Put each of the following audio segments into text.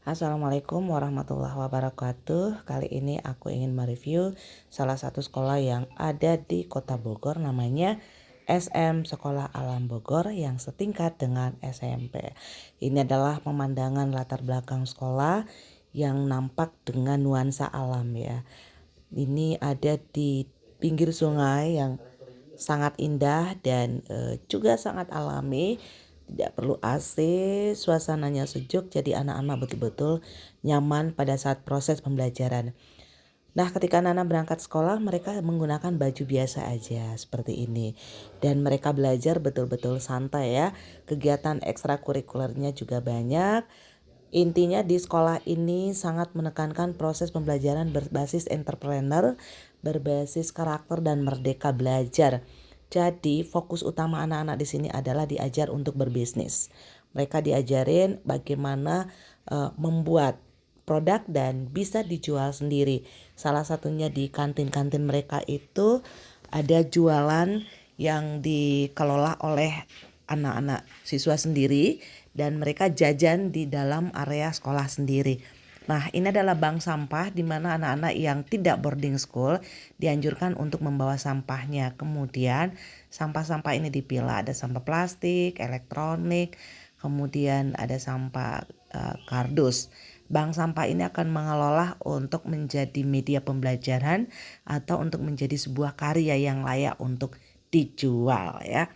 Assalamualaikum warahmatullahi wabarakatuh. Kali ini aku ingin mereview salah satu sekolah yang ada di Kota Bogor, namanya SM Sekolah Alam Bogor yang setingkat dengan SMP. Ini adalah pemandangan latar belakang sekolah yang nampak dengan nuansa alam ya. Ini ada di pinggir sungai yang sangat indah dan juga sangat alami. Tidak perlu AC, suasananya sejuk, jadi anak-anak betul-betul nyaman pada saat proses pembelajaran. Nah, ketika anak-anak berangkat sekolah, mereka menggunakan baju biasa aja seperti ini. Dan mereka belajar betul-betul santai ya. Kegiatan ekstrakurikulernya juga banyak. Intinya di sekolah ini sangat menekankan proses pembelajaran berbasis entrepreneur, berbasis karakter dan merdeka belajar. Jadi fokus utama anak-anak di sini adalah diajar untuk berbisnis. Mereka diajarin bagaimana membuat produk dan bisa dijual sendiri. Salah satunya di kantin-kantin mereka itu ada jualan yang dikelola oleh anak-anak siswa sendiri dan mereka jajan di dalam area sekolah sendiri. Nah, ini adalah bank sampah di mana anak-anak yang tidak boarding school dianjurkan untuk membawa sampahnya. Kemudian sampah-sampah ini dipilah, ada sampah plastik, elektronik, kemudian ada sampah kardus. Bank sampah ini akan mengelola untuk menjadi media pembelajaran atau untuk menjadi sebuah karya yang layak untuk dijual ya.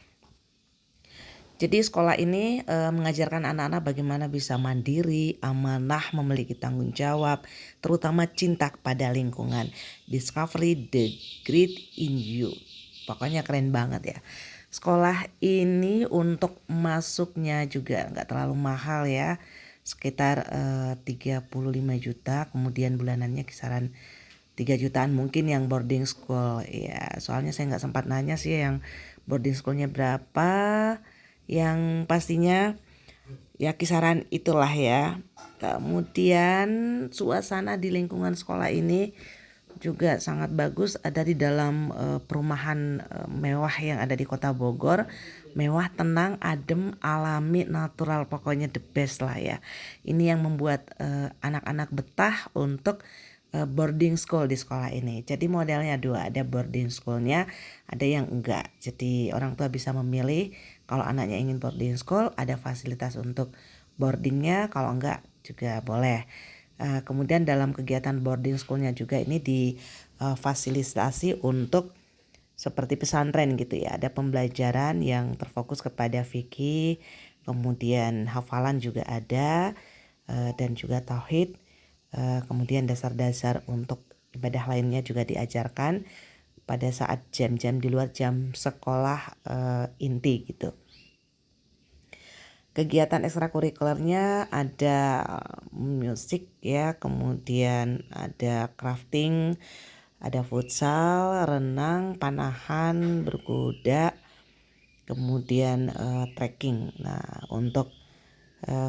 Jadi sekolah ini mengajarkan anak-anak bagaimana bisa mandiri, amanah, memiliki tanggung jawab, terutama cinta kepada lingkungan. Discovery the great in you. Pokoknya keren banget ya. Sekolah ini untuk masuknya juga nggak terlalu mahal ya. Sekitar 35 juta, kemudian bulanannya kisaran 3 jutaan mungkin yang boarding school ya. Soalnya saya nggak sempat nanya sih yang boarding schoolnya berapa. Yang pastinya ya kisaran itulah ya. Kemudian suasana di lingkungan sekolah ini juga sangat bagus, ada di dalam perumahan mewah yang ada di Kota Bogor. Mewah, tenang, adem, alami, natural, pokoknya the best lah ya. Ini yang membuat anak-anak betah untuk boarding school di sekolah ini. Jadi modelnya dua, ada boarding schoolnya, ada yang enggak. Jadi orang tua bisa memilih. Kalau anaknya ingin boarding school, ada fasilitas untuk boardingnya. Kalau enggak juga boleh. Kemudian dalam kegiatan boarding schoolnya juga ini difasilitasi untuk seperti pesantren gitu ya. Ada pembelajaran yang terfokus kepada fikih, kemudian hafalan juga ada, dan juga tauhid. Kemudian dasar-dasar untuk ibadah lainnya juga diajarkan pada saat jam-jam di luar jam sekolah inti gitu. Kegiatan ekstrakurikulernya ada musik ya, kemudian ada crafting, ada futsal, renang, panahan, berkuda, kemudian trekking. Nah, untuk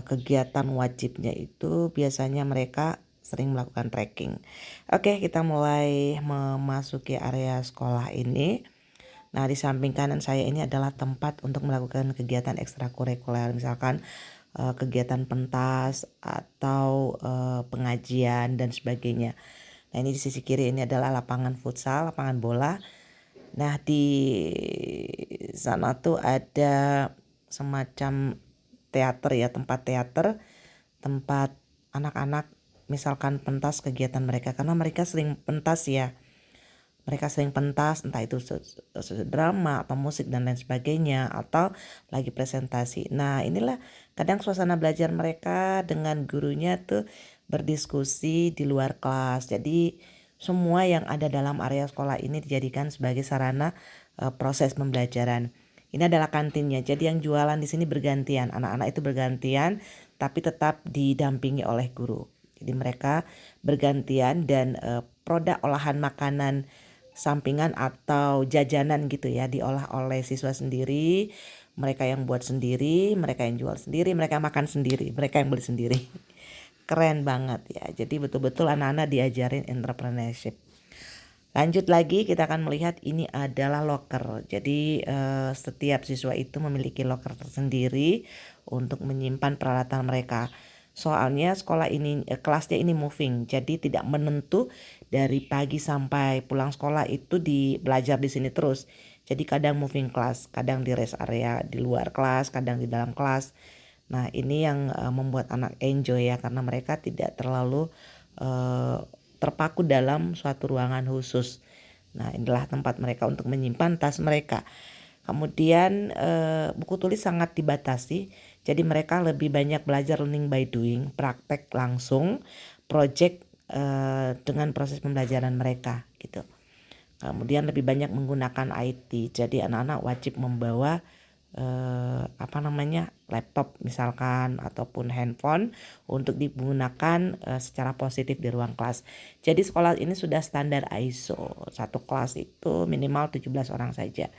kegiatan wajibnya itu biasanya mereka sering melakukan trekking. Oke, kita mulai memasuki area sekolah ini. Nah, di samping kanan saya ini adalah tempat untuk melakukan kegiatan ekstrakurikuler, misalkan kegiatan pentas atau pengajian dan sebagainya. Nah, ini di sisi kiri ini adalah lapangan futsal, lapangan bola. Nah, di sana tuh ada semacam teater ya, tempat anak-anak misalkan pentas kegiatan mereka, karena mereka sering pentas ya. Mereka sering pentas entah itu drama atau musik dan lain sebagainya atau lagi presentasi. Nah, inilah kadang suasana belajar mereka dengan gurunya tuh berdiskusi di luar kelas. Jadi semua yang ada dalam area sekolah ini dijadikan sebagai sarana proses pembelajaran. Ini adalah kantinnya. Jadi yang jualan di sini bergantian. Anak-anak itu bergantian tapi tetap didampingi oleh guru. Jadi mereka bergantian dan produk olahan makanan sampingan atau jajanan gitu ya diolah oleh siswa sendiri, mereka yang buat sendiri, mereka yang jual sendiri, mereka makan sendiri, mereka yang beli sendiri. Keren banget ya. Jadi betul-betul anak-anak diajarin entrepreneurship. Lanjut lagi, kita akan melihat ini adalah loker. Jadi setiap siswa itu memiliki loker tersendiri untuk menyimpan peralatan mereka. Soalnya sekolah ini kelasnya ini moving, jadi tidak menentu dari pagi sampai pulang sekolah itu belajar di sini terus. Jadi kadang moving class, kadang di rest area di luar kelas, kadang di dalam kelas. Nah, ini yang membuat anak enjoy ya, karena mereka tidak terlalu terpaku dalam suatu ruangan khusus. Nah, inilah tempat mereka untuk menyimpan tas mereka. Kemudian buku tulis sangat dibatasi, jadi mereka lebih banyak belajar learning by doing, praktek langsung, project dengan proses pembelajaran mereka gitu. Kemudian lebih banyak menggunakan IT, jadi anak-anak wajib membawa laptop misalkan ataupun handphone untuk digunakan secara positif di ruang kelas. Jadi sekolah ini sudah standar ISO, satu kelas itu minimal 17 orang saja.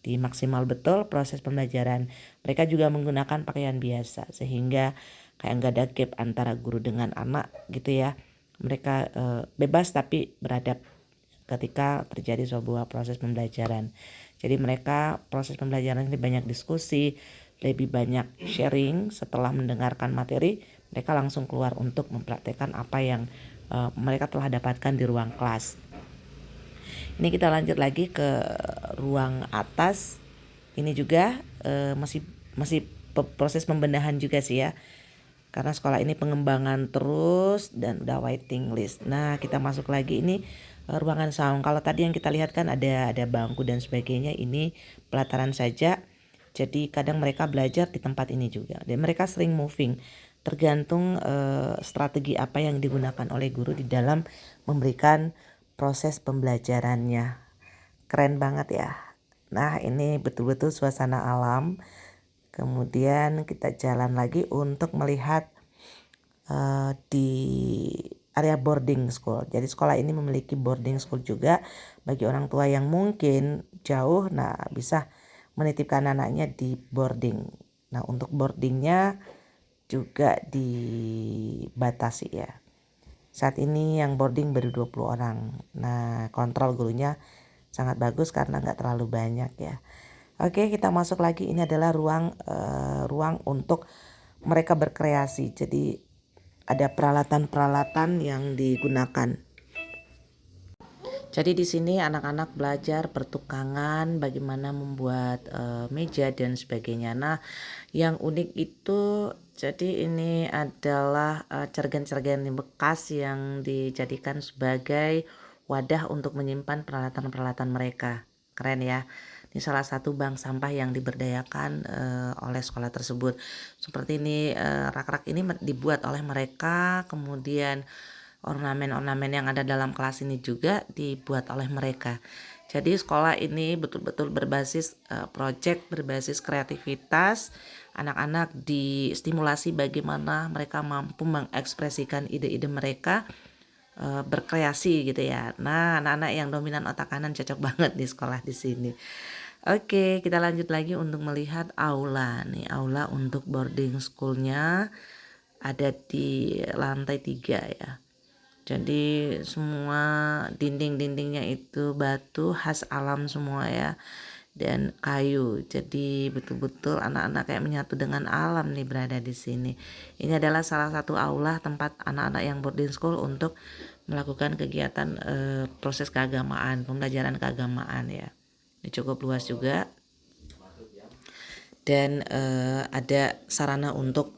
Di maksimal betul proses pembelajaran. Mereka juga menggunakan pakaian biasa sehingga kayak nggak ada gap antara guru dengan anak gitu ya. Mereka bebas tapi beradab ketika terjadi sebuah proses pembelajaran. Jadi mereka proses pembelajaran ini banyak diskusi, lebih banyak sharing. Setelah mendengarkan materi, mereka langsung keluar untuk mempraktekkan apa yang mereka telah dapatkan di ruang kelas. Ini kita lanjut lagi ke ruang atas. Ini juga masih proses pembenahan juga sih ya. Karena sekolah ini pengembangan terus dan udah waiting list. Nah, kita masuk lagi ini ruangan saung. Kalau tadi yang kita lihat kan ada bangku dan sebagainya, ini pelataran saja. Jadi kadang mereka belajar di tempat ini juga. Dan mereka sering moving, tergantung strategi apa yang digunakan oleh guru di dalam memberikan proses pembelajarannya. Keren banget ya. Nah, ini betul-betul suasana alam. Kemudian kita jalan lagi untuk melihat di area boarding school. Jadi sekolah ini memiliki boarding school juga bagi orang tua yang mungkin jauh. Nah, bisa menitipkan anaknya di boarding. Nah, untuk boardingnya juga dibatasi ya. Saat ini yang boarding baru 20 orang. Nah, kontrol gurunya sangat bagus karena nggak terlalu banyak ya. Oke, kita masuk lagi. Ini adalah ruang untuk mereka berkreasi. Jadi ada peralatan-peralatan yang digunakan. Jadi di sini anak-anak belajar pertukangan, bagaimana membuat meja dan sebagainya. Nah, yang unik itu jadi ini adalah cergen-cergen bekas yang dijadikan sebagai wadah untuk menyimpan peralatan-peralatan mereka. Keren ya. Ini salah satu bank sampah yang diberdayakan oleh sekolah tersebut. Seperti ini rak-rak ini dibuat oleh mereka, kemudian ornamen-ornamen yang ada dalam kelas ini juga dibuat oleh mereka. Jadi sekolah ini betul-betul berbasis project, berbasis kreativitas. Anak-anak distimulasi bagaimana mereka mampu mengekspresikan ide-ide mereka, berkreasi gitu ya. Nah, anak-anak yang dominan otak kanan cocok banget di sekolah di sini. Oke, kita lanjut lagi untuk melihat aula. Nih, aula untuk boarding schoolnya ada di lantai 3 ya. Jadi semua dinding-dindingnya itu batu khas alam semua ya, dan kayu. Jadi betul-betul anak-anak kayak menyatu dengan alam nih berada di sini. Ini adalah salah satu aula tempat anak-anak yang boarding school untuk melakukan kegiatan proses keagamaan, pembelajaran keagamaan ya. Ini cukup luas juga. Dan ada sarana untuk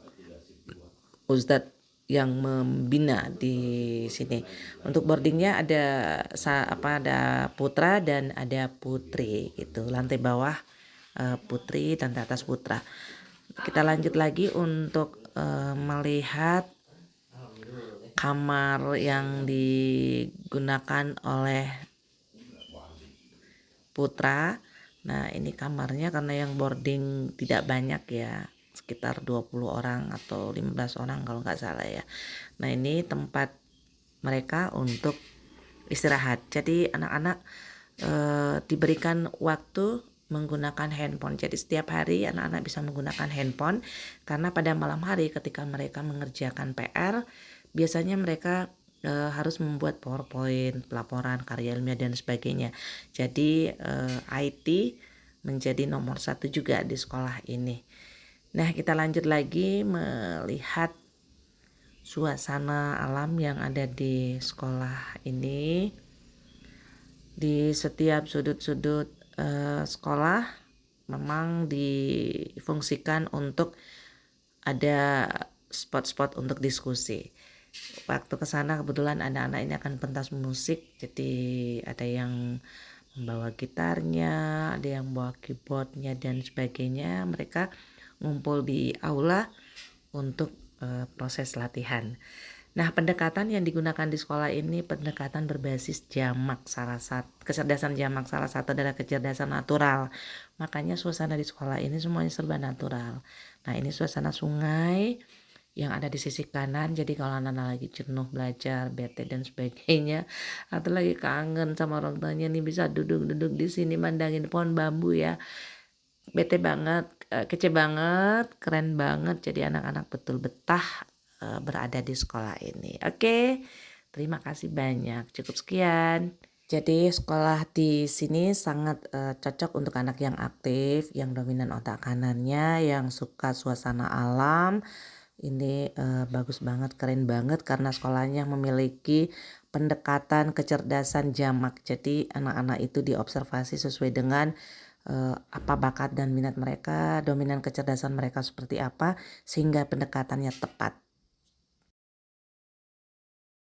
ustadz yang membina di sini. Untuk boardingnya ada putra dan ada putri gitu. Lantai bawah putri, lantai atas putra. Kita lanjut lagi untuk melihat kamar yang digunakan oleh putra. Nah, ini kamarnya karena yang boarding tidak banyak ya, sekitar 20 orang atau 15 orang kalau nggak salah ya. Nah, ini tempat mereka untuk istirahat. Jadi anak-anak diberikan waktu menggunakan handphone. Jadi setiap hari anak-anak bisa menggunakan handphone, karena pada malam hari ketika mereka mengerjakan PR, biasanya mereka harus membuat PowerPoint, pelaporan, karya ilmiah dan sebagainya. Jadi IT menjadi nomor 1 juga di sekolah ini. Nah, kita lanjut lagi melihat suasana alam yang ada di sekolah ini. Di setiap sudut-sudut sekolah memang difungsikan untuk ada spot-spot untuk diskusi. Waktu ke sana kebetulan anak-anak ini akan pentas musik, jadi ada yang membawa gitarnya, ada yang bawa keyboardnya dan sebagainya. Mereka ngumpul di aula untuk proses latihan. Nah, pendekatan yang digunakan di sekolah ini pendekatan berbasis jamak, salah satu kecerdasan jamak, salah satu adalah kecerdasan natural. Makanya suasana di sekolah ini semuanya serba natural. Nah, ini suasana sungai yang ada di sisi kanan, jadi kalau anak-anak lagi jenuh belajar, bete dan sebagainya, atau lagi kangen sama orang tuanya nih, bisa duduk-duduk di sini mandangin pohon bambu ya. Bete banget, kece banget, keren banget, jadi anak-anak betul betah berada di sekolah ini. Oke, terima kasih banyak. Cukup sekian. Jadi sekolah di sini sangat cocok untuk anak yang aktif, yang dominan otak kanannya, yang suka suasana alam. Ini bagus banget, keren banget karena sekolahnya memiliki pendekatan kecerdasan jamak. Jadi anak-anak itu diobservasi sesuai dengan apa bakat dan minat mereka, dominan kecerdasan mereka seperti apa, sehingga pendekatannya tepat.